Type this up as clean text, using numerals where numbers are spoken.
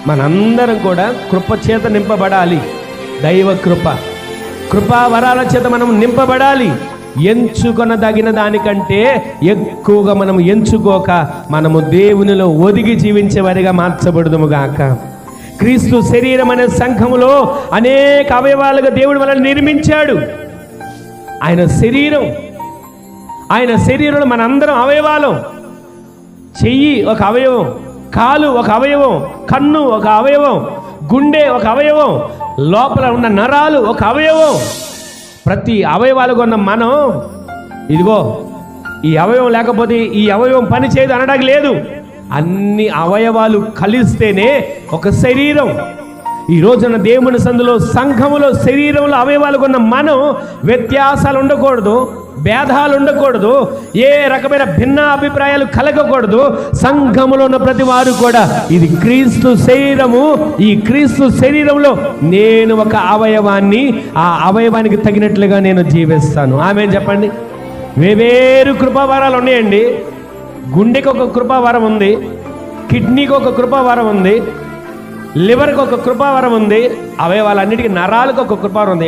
మనందరం కూడా కృప చేత నింపబడాలి. దైవ కృప, కృపా వరాల చేత మనం నింపబడాలి. ఎంచుకొనదగిన దానికంటే ఎక్కువగా మనం ఎంచుకోక మనము దేవునిలో ఒదిగి జీవించేవారిగా మార్చబడుదుము గాక. క్రీస్తు శరీరం అనే సంఘములో అనేక అవయవాలుగా దేవుడు మనల్ని నిర్మించాడు. ఆయన శరీరంలో మనందరం అవయవాలం. చెయ్యి ఒక అవయవం, కాలు ఒక అవయవం, కన్ను ఒక అవయవం, గుండె ఒక అవయవం, లోపల ఉన్న నరాలు ఒక అవయవం. ప్రతి అవయవాలుగా ఉన్న మనం ఇదిగో ఈ అవయవం లేకపోతే ఈ అవయవం పని చేయదు అనడానికి లేదు. అన్ని అవయవాలు కలిస్తేనే ఒక శరీరం. ఈ రోజున దేవుని సందులో సంఘములో శరీరంలో అవయవాలు ఉన్న మనం వ్యత్యాసాలు ఉండకూడదు, భేదాలు ఉండకూడదు, ఏ రకమైన భిన్న అభిప్రాయాలు కలగకూడదు. సంఘములో ఉన్న ప్రతి వారు కూడా ఇది క్రీస్తు శరీరము, ఈ క్రీస్తు శరీరంలో నేను ఒక అవయవాన్ని, ఆ అవయవానికి తగినట్లుగా నేను జీవిస్తాను. ఆమె చెప్పండి. వేవేరు కృపావరాలు ఉన్నాయండి. గుండెకి ఒక కృపావరం ఉంది, కిడ్నీకి ఒక కృపావరం ఉంది, లివర్కి ఒక కృపావరం ఉంది, అవయవాలన్నిటికీ నరాలకు ఒక కృపావరం ఉంది.